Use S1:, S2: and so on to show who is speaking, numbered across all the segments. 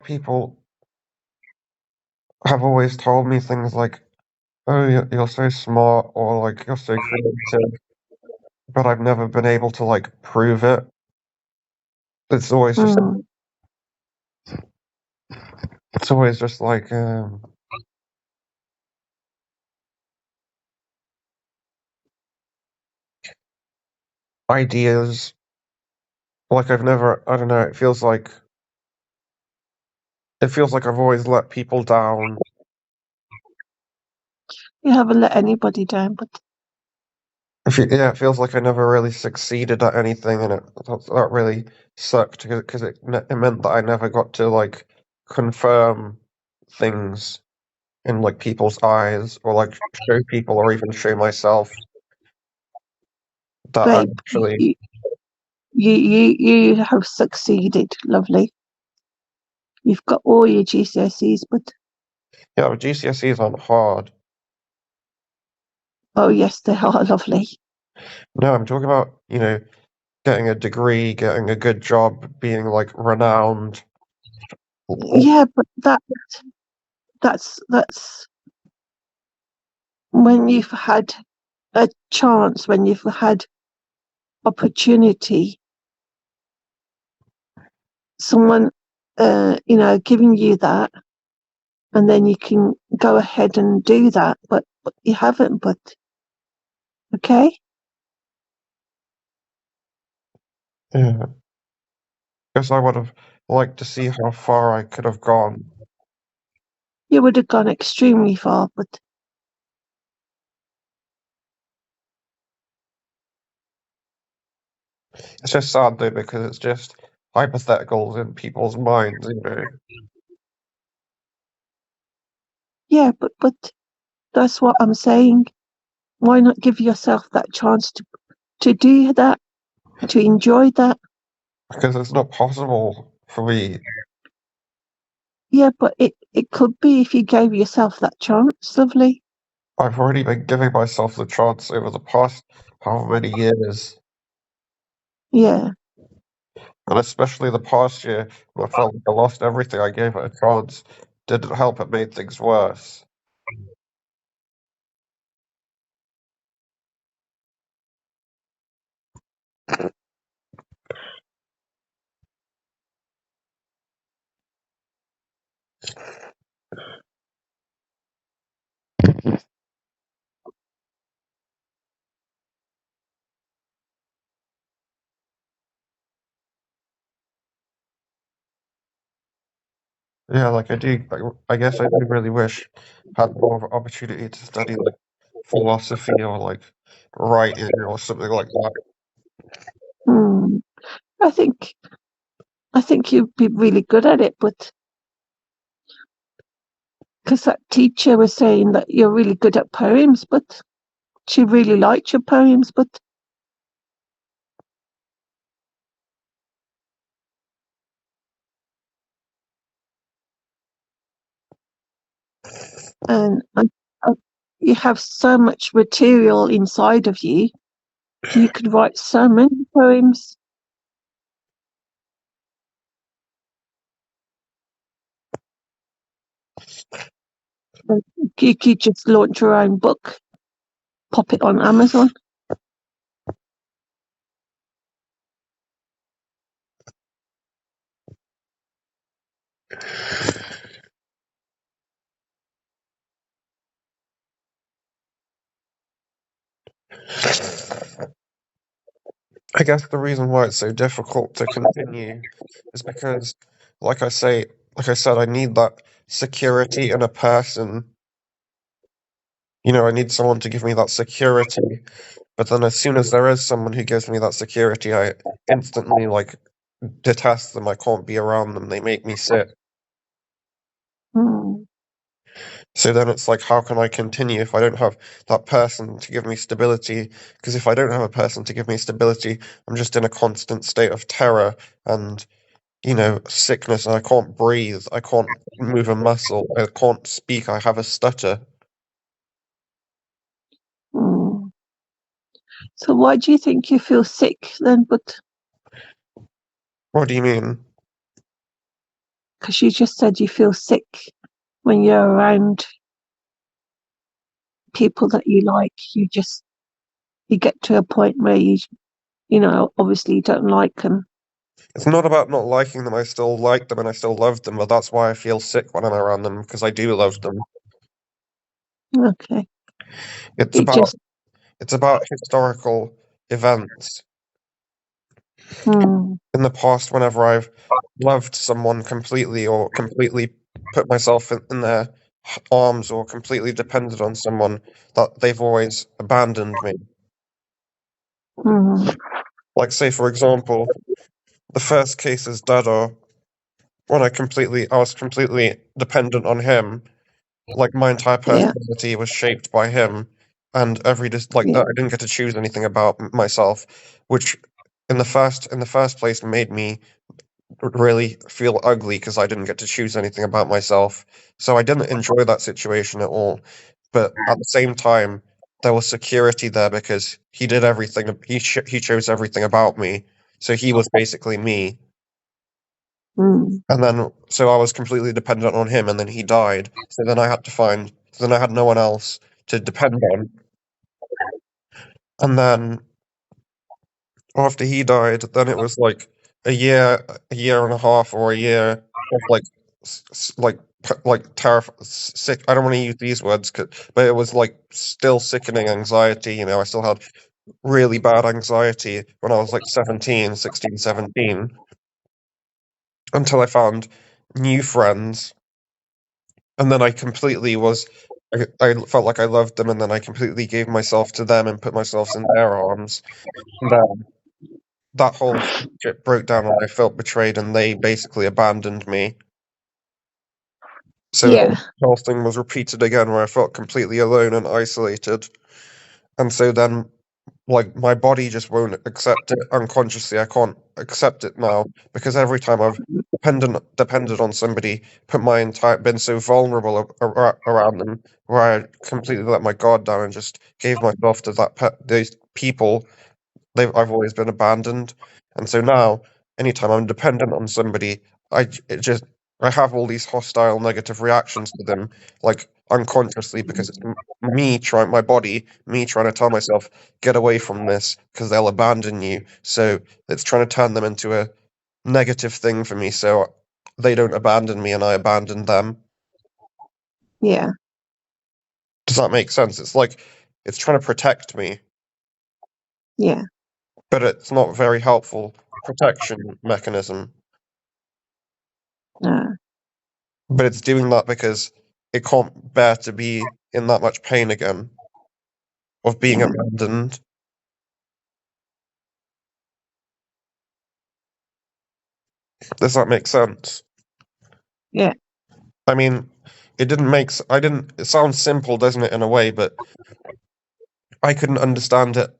S1: people have always told me things like, "Oh, you're so smart," or like, "You're so creative," but I've never been able to like prove it. It's always just
S2: Mm.
S1: it's always just like ideas. Like I don't know, it feels like I've always let people down.
S2: You haven't let anybody down, but
S1: Yeah, it feels like I never really succeeded at anything, and that really sucked because it meant that I never got to like confirm things in like people's eyes, or like show people, or even show myself that I
S2: babe,
S1: actually.
S2: you have succeeded, lovely. You've got all your GCSEs, but
S1: Yeah, but GCSEs aren't hard.
S2: oh yes, they are lovely.
S1: No, I'm talking about, getting a degree, getting a good job, being like renowned.
S2: Yeah, but that's when you've had a chance, when you've had opportunity, someone giving you that, and then you can go ahead and do that, but you haven't. But okay,
S1: Yeah, guess I would have liked to see how far I could have gone.
S2: you would have gone extremely far, but
S1: It's just sad though because it's just hypotheticals in people's minds.
S2: yeah, but that's what I'm saying. Why not give yourself that chance to do that, to enjoy that?
S1: Because it's not possible for me.
S2: Yeah, but it could be if you gave yourself that chance, lovely.
S1: I've already been giving myself the chance over the past how many years,
S2: Yeah.
S1: and especially the past year when I felt like I lost everything. I gave it a chance. Didn't help, it made things worse. Yeah, like I guess I do really wish I had more of an opportunity to study like philosophy or like writing or something like that.
S2: Hmm. I think I think you'd be really good at it, but because that teacher was saying that you're really good at poems, but she really liked your poems, but and you have so much material inside of you. You could write so many poems. Like, you could just launch your own book, pop it on Amazon.
S1: I guess the reason why it's so difficult to continue is because, like I say, like I said, I need that security in a person. I need someone to give me that security. But then as soon as there is someone who gives me that security, I instantly like detest them. I can't be around them. They make me sick.
S2: Hmm.
S1: So then it's like, how can I continue if I don't have that person to give me stability? Because if I don't have a person to give me stability, I'm just in a constant state of terror and, sickness, and I can't breathe. I can't move a muscle. I can't speak. I have a stutter.
S2: Hmm. So why do you think you feel sick then? But
S1: What do you mean?
S2: because you just said you feel sick when you're around people that you like. You get to a point where obviously you don't like them.
S1: It's not about not liking them. I still like them and I still love them, but that's why I feel sick when I'm around them because I do love them.
S2: Okay.
S1: It's
S2: It
S1: about
S2: just,
S1: it's about historical events
S2: mm,
S1: in the past. Whenever I've loved someone completely or completely put myself in their arms or completely depended on someone, that they've always abandoned me.
S2: mm,
S1: Like, say for example, the first case is Dada when I was completely dependent on him. Like my entire
S2: yeah,
S1: personality was shaped by him, and every just like
S2: yeah,
S1: that, I didn't get to choose anything about myself, which in the first place made me really feel ugly because I didn't get to choose anything about myself. So I didn't enjoy that situation at all. But at the same time, there was security there because he did everything. He chose everything about me. So he was basically me.
S2: mm,
S1: And then, so I was completely dependent on him, and then he died. So then I had no one else to depend on. And then after he died, then it was like a year and a half, or a year of like, sick. I don't want to use these words, but it was like still sickening anxiety. I still had really bad anxiety when I was like 16, 17, until I found new friends. And then I felt like I loved them, and then I completely gave myself to them and put myself in their arms. And then that whole friendship broke down, and I felt betrayed, and they basically abandoned me. So
S2: yeah,
S1: the whole thing was repeated again, where I felt completely alone and isolated. And so then, like, my body just won't accept it unconsciously. I can't accept it now because every time I've depended on somebody, been so vulnerable around them, where I completely let my guard down and just gave myself to those people, I've always been abandoned. And so now, anytime I'm dependent on somebody, it just I have all these hostile negative reactions to them, like unconsciously, because it's my body, me trying to tell myself, get away from this because they'll abandon you. So it's trying to turn them into a negative thing for me, so they don't abandon me and I abandon them.
S2: yeah,
S1: Does that make sense? It's like it's trying to protect me,
S2: yeah,
S1: but it's not very helpful protection mechanism.
S2: no,
S1: But it's doing that because it can't bear to be in that much pain again of being
S2: yeah,
S1: abandoned. Does that make sense?
S2: yeah,
S1: I mean, it didn't make. I didn't. It sounds simple, doesn't it, in a way? But I couldn't understand it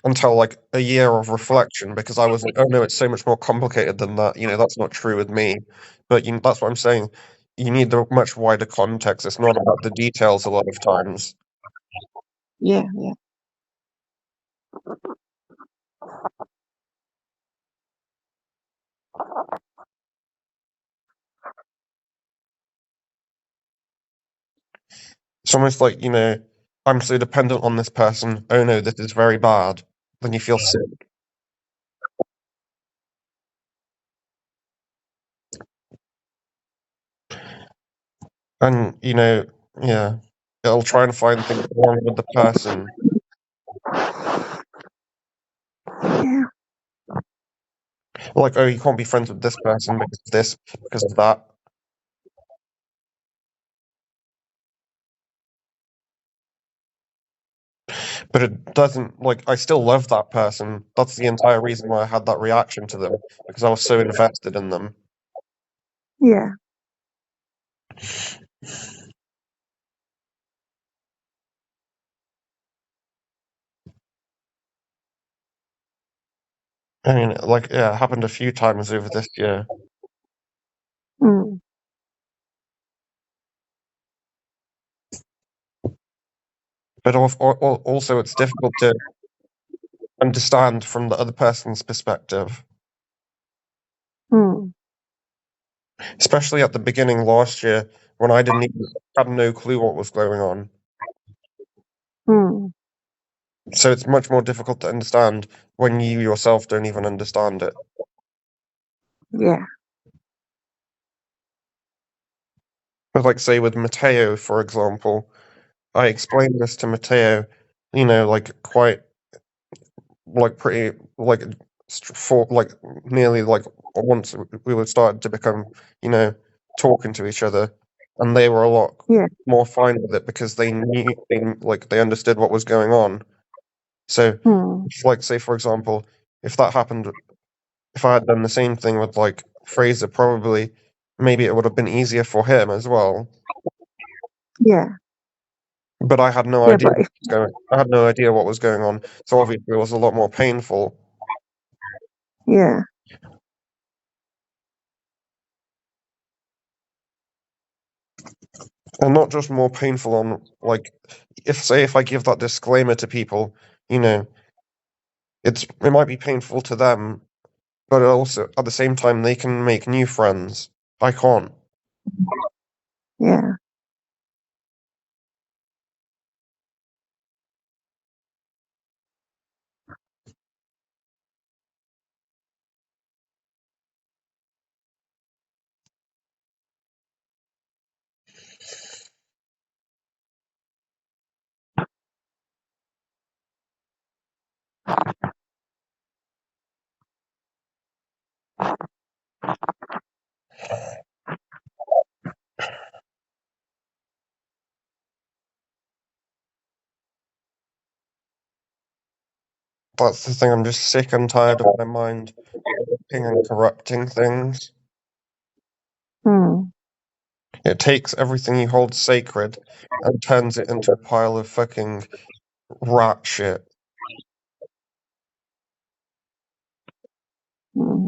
S1: until like a year of reflection because I was like, oh no, it's so much more complicated than that. That's not true with me. But that's what I'm saying. You need the much wider context. It's not about the details a lot of times.
S2: yeah, yeah,
S1: It's almost like, I'm so dependent on this person. Oh no, this is very bad. Then you feel sick. And, yeah, it'll try and find things wrong with the person.
S2: yeah,
S1: Like, oh, you can't be friends with this person because of this, because of that. But it doesn't, like, I still love that person. That's the entire reason why I had that reaction to them, because I was so invested in them.
S2: yeah,
S1: I mean, like, yeah, it happened a few times over this year.
S2: mm,
S1: But also, it's difficult to understand from the other person's perspective.
S2: mm,
S1: especially at the beginning last year when I didn't even had no clue what was going on.
S2: Hmm.
S1: So it's much more difficult to understand when you yourself don't even understand it.
S2: Yeah.
S1: But like say with Matteo, for example, I explained this to Matteo, like quite like pretty like for like nearly like once we were starting to become, you know, talking to each other, and they were a lot
S2: Yeah.
S1: more fine with it because they understood what was going on. So,
S2: Hmm.
S1: if, like say for example, if that happened, if I had done the same thing with like Fraser, probably maybe it would have been easier for him as well.
S2: Yeah.
S1: But I had no
S2: Yeah.
S1: idea
S2: But
S1: what was going. I had no idea what was going on, so obviously it was a lot more painful.
S2: yeah.
S1: And not just more painful on like if I give that disclaimer to people, you know, it might be painful to them, but also at the same time they can make new friends. I can't.
S2: Yeah.
S1: That's the thing. I'm just sick and tired of my mind warping and corrupting things.
S2: Hmm.
S1: It takes everything you hold sacred and turns it into a pile of fucking rat shit.
S2: Hmm.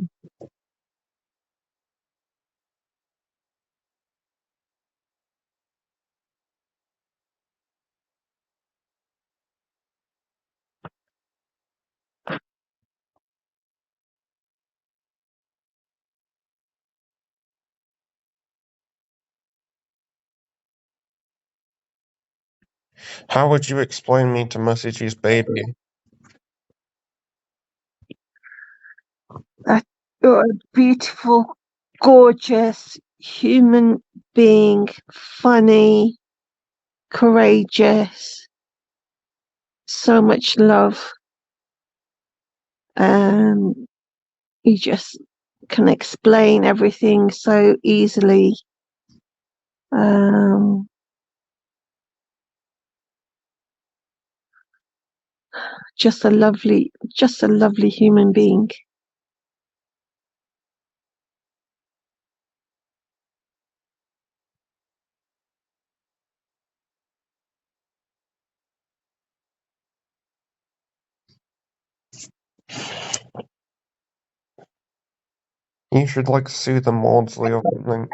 S1: How would you explain me to Message's baby?
S2: That you're a beautiful, gorgeous human being, funny, courageous, so much love. Um, you just can explain everything so easily. Um, just a lovely human being.
S1: You should like sue the Maudsley or something.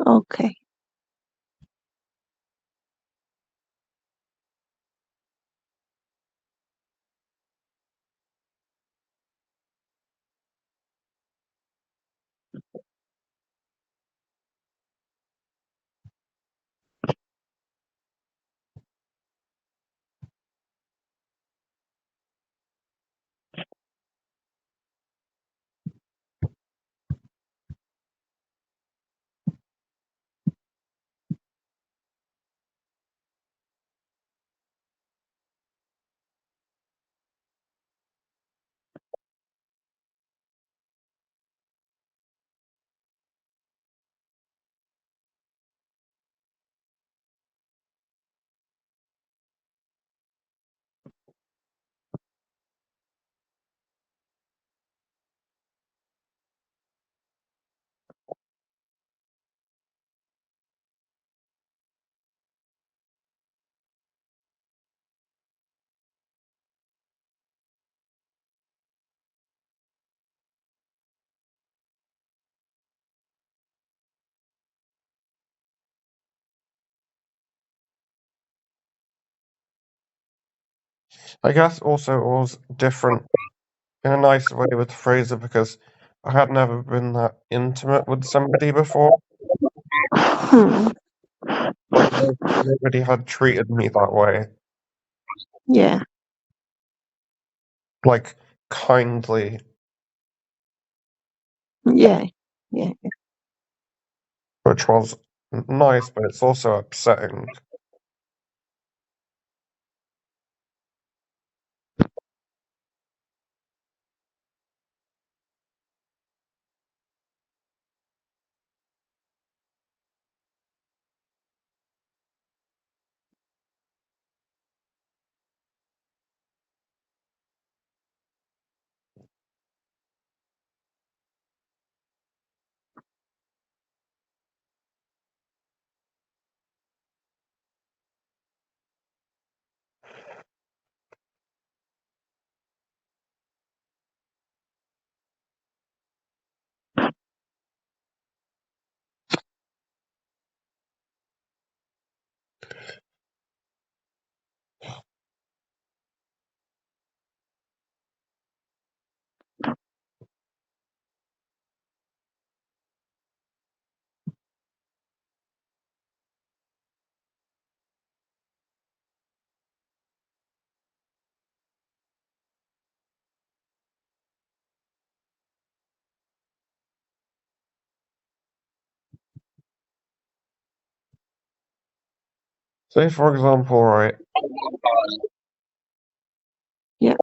S2: Okay.
S1: I guess also it was different in a nice way with Fraser because I had never been that intimate with somebody before.
S2: Hmm.
S1: Like nobody had treated me that way,
S2: Yeah.
S1: like kindly.
S2: Yeah. Yeah.
S1: Which was nice, but it's also upsetting. Say, for example, right,
S2: Yeah.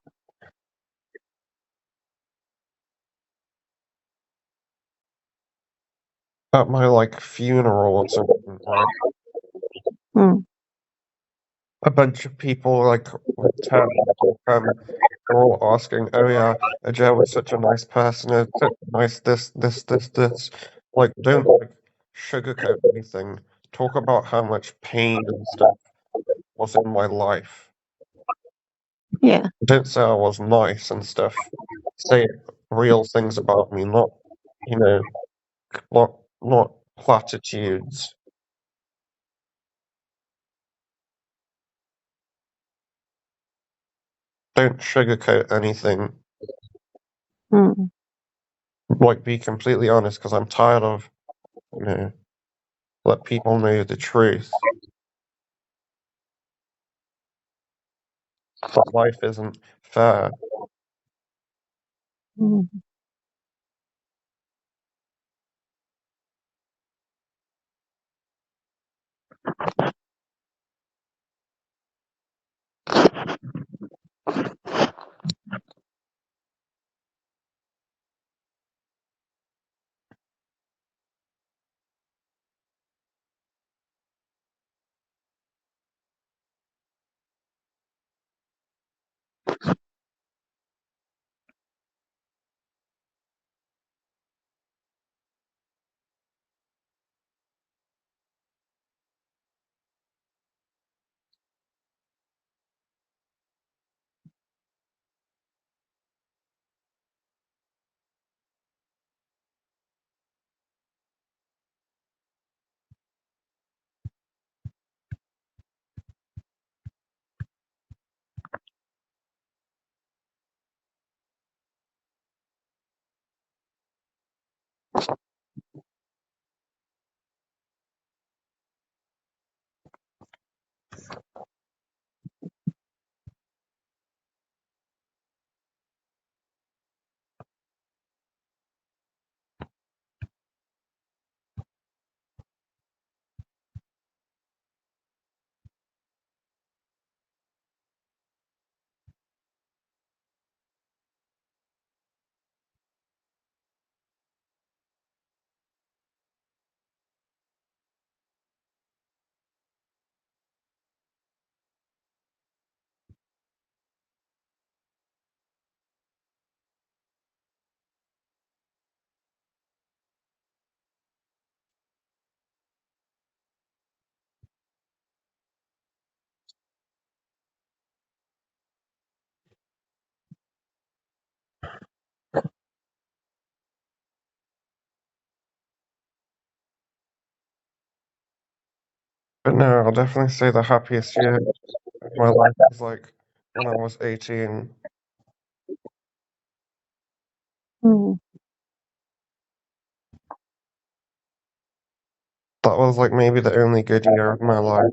S1: at my like funeral or something, right,
S2: Hmm.
S1: a bunch of people like would turn up and come, they're all asking, "Oh yeah, Ajay was such a nice person, such a nice this." Like, don't like sugarcoat anything. Talk about how much pain and stuff was in my life.
S2: Yeah.
S1: Don't say I was nice and stuff. Say real things about me, not you know, not platitudes. Don't sugarcoat anything.
S2: Hmm.
S1: Like, be completely honest, because I'm tired of, you know, let people know the truth. That life isn't fair.
S2: Hmm.
S1: But no, I'll definitely say the happiest year of my life was like when I was 18.
S2: Hmm.
S1: That was like maybe the only good year of my life.